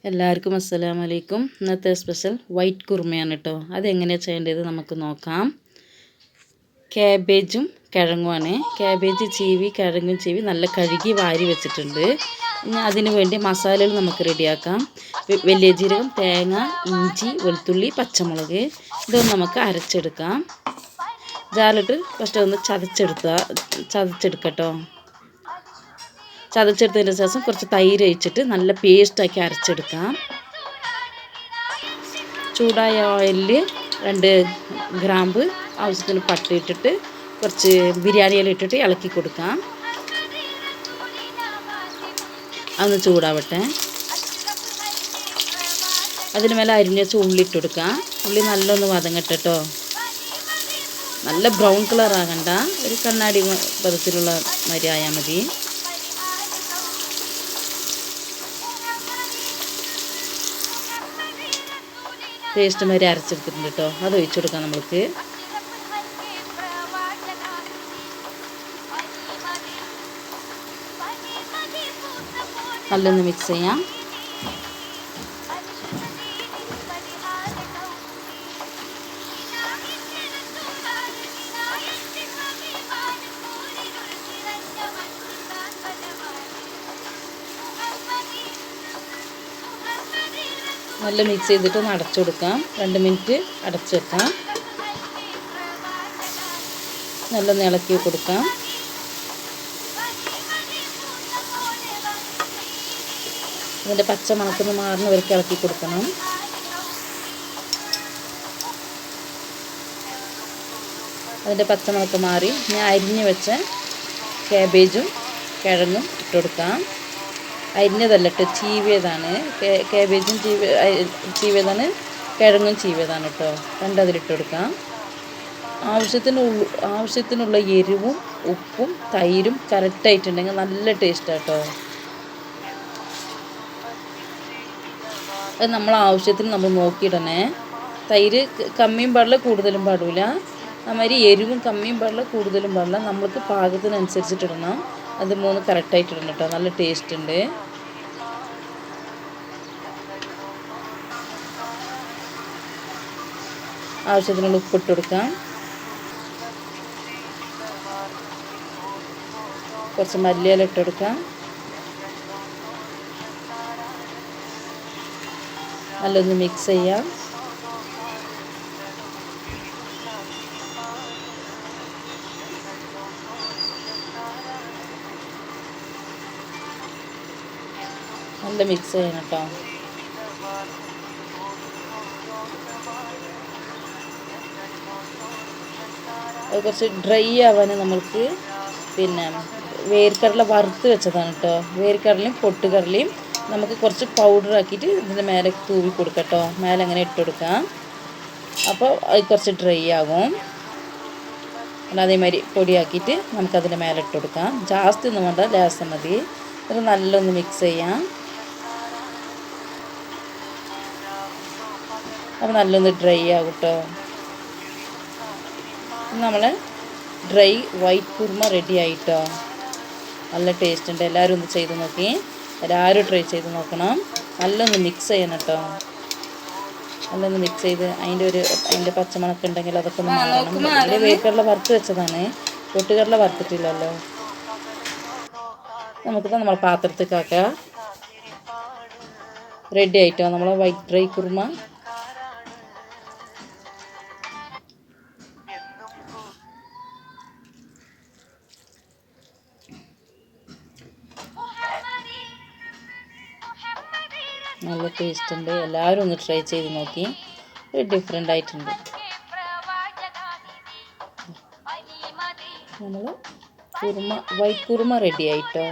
എല്ലാവർക്കും അസ്സലാമു അലൈക്കും. ഇന്നത്തെ സ്പെഷ്യൽ വൈറ്റ് കുറുമയാണ് കേട്ടോ. അതെങ്ങനെയാണ് ചെയ്യേണ്ടത് നമുക്ക് നോക്കാം. ക്യാബേജും കിഴങ്ങുമാണ്. ക്യാബേജ് ചീവി കിഴങ്ങും ചീവി നല്ല കഴുകി വാരി വെച്ചിട്ടുണ്ട്. ഇനി അതിന് വേണ്ടി മസാലകൾ നമുക്ക് റെഡിയാക്കാം. വലിയ ജീരകം, തേങ്ങ, ഇഞ്ചി, വെളുത്തുള്ളി, പച്ചമുളക് ഇതൊന്ന് നമുക്ക് അരച്ചെടുക്കാം. ജാറിലിട്ട് ഫസ്റ്റ് ഒന്ന് ചതച്ചെടുക്കട്ടോ. ചതച്ചെടുത്തതിന് ശേഷം കുറച്ച് തൈര് ഒഴിച്ചിട്ട് നല്ല പേസ്റ്റാക്കി അരച്ചെടുക്കാം. ചൂടായ ഓയിലിൽ 2 ഗ്രാമ്പ് ആവശ്യത്തിന് പട്ട ഇട്ടിട്ട് കുറച്ച് ബിരിയാണി ഇല ഇട്ടിട്ട് ഇളക്കി കൊടുക്കാം. അതൊന്ന് ചൂടാവട്ടെ. അതിന് മേലെ അരിഞ്ഞ വെച്ച് ഉള്ളി ഇട്ട് കൊടുക്കാം. ഉള്ളി നല്ലൊന്ന് വതങ്ങട്ടെ കേട്ടോ. നല്ല ബ്രൗൺ കളർ ആകണ്ട, ഒരു കണ്ണാടി പദത്തിലുള്ള മരി ആയാൽ മതി. പേസ്റ്റ് മാതിരി അരച്ചെടുത്തിട്ടുണ്ട് കേട്ടോ. അത് ഒഴിച്ചു കൊടുക്കാം നമ്മൾക്ക്. നല്ലൊന്ന് മിക്സ് ചെയ്യാം. നല്ല മിക്സ് ചെയ്തിട്ട് ഒന്ന് അടച്ചു കൊടുക്കാം. 2 മിനിറ്റ് അടച്ചു വെക്കാം. നല്ലൊന്ന് ഇളക്കി കൊടുക്കാം. അതിൻ്റെ പച്ച മണക്കൊന്ന് മാറുന്നവർക്ക് ഇളക്കി കൊടുക്കണം. അതിൻ്റെ പച്ചമണക്ക് മാറി ഞാൻ അരിഞ്ഞ് വെച്ച ക്യാബേജും കിഴങ്ങും ഇട്ട് കൊടുക്കാം. അരിഞ്ഞതല്ല കേട്ടോ, ചീവിയതാണ്. ക്യാബേജും ചീവിയതാണ്, കിഴങ്ങും ചീവിയതാണ് കേട്ടോ. അതിലിട്ട് കൊടുക്കാം. ആവശ്യത്തിനുള്ള എരിവും ഉപ്പും തൈരും കറക്റ്റായിട്ടുണ്ടെങ്കിൽ നല്ല ടേസ്റ്റാണ് കേട്ടോ. അത് നമ്മൾ ആവശ്യത്തിന് നമ്മൾ നോക്കിയിടണേ. തൈര് കമ്മിയും പാടില്ല, കൂടുതലും പാടില്ല. അതുമാതിരി എരിവും കമ്മിയും പാടില്ല, കൂടുതലും പാടില്ല. നമ്മൾക്ക് പാകത്തിനനുസരിച്ചിട്ടിടണം. അത് 3 കറക്റ്റായിട്ട് ഇടണം കേട്ടോ. നല്ല ടേസ്റ്റ് ഉണ്ട്. ആവശ്യത്തിനുള്ള ഉപ്പിട്ട് കൊടുക്കാം. കുറച്ച് മല്ലിയില ഇട്ട് കൊടുക്കാം. നല്ലൊന്ന് മിക്സ് ചെയ്യാം. നല്ല മിക്സ് ചെയ്യണം കേട്ടോ. അത് കുറച്ച് ഡ്രൈ ആവാൻ നമ്മൾക്ക് വേർക്കടല വറുത്ത് വെച്ചതാണ് കേട്ടോ. വേർക്കടലയും പൊട്ടുകടലയും നമുക്ക് കുറച്ച് പൗഡർ ആക്കിയിട്ട് ഇതിൻ്റെ മേലെ തൂവി കൊടുക്കാം കേട്ടോ. മേലെ അങ്ങനെ ഇട്ട് കൊടുക്കാം. അപ്പോൾ അത് കുറച്ച് ഡ്രൈ ആകും. അതേമാതിരി പൊടിയാക്കിയിട്ട് നമുക്കതിൻ്റെ മേലെ ഇട്ട് കൊടുക്കാം. ജാസ്തി ഒന്നും വേണ്ട, ലേശം മതി. അത് നല്ലൊന്ന് മിക്സ് ചെയ്യാം. അപ്പോൾ നല്ലൊന്ന് ഡ്രൈ ആകും കേട്ടോ. നമ്മൾ ഡ്രൈ വൈറ്റ് കുറുമ റെഡി ആയിട്ടോ. നല്ല ടേസ്റ്റ് ഉണ്ട്. എല്ലാവരും ഒന്ന് ചെയ്ത് നോക്കി. എല്ലാവരും ട്രൈ ചെയ്ത് നോക്കണം. നല്ലൊന്ന് മിക്സ് ചെയ്യണം കേട്ടോ. നല്ലൊന്ന് മിക്സ് ചെയ്ത് അതിൻ്റെ പച്ചമണക്ക് ഉണ്ടെങ്കിൽ അതൊക്കെ ഒന്ന് മാറണം. അതിൽ വേർക്കടല വറുത്ത് വെച്ചതാണ്, പൊട്ടുകടല വറുത്തിട്ടില്ലല്ലോ. നമുക്കിത് നമ്മൾ പാത്രത്തേക്കാക്കാം. റെഡി ആയിട്ടോ നമ്മളെ വൈറ്റ് ഡ്രൈ കുറുമ. നല്ല ടേസ്റ്റ് ഉണ്ട്. എല്ലാവരും ഒന്ന് ട്രൈ ചെയ്ത് നോക്കി. ഡിഫറെൻ്റ് ആയിട്ടുണ്ട്. നമ്മൾ വൈറ്റ് കുറുമ റെഡി ആയിട്ടോ.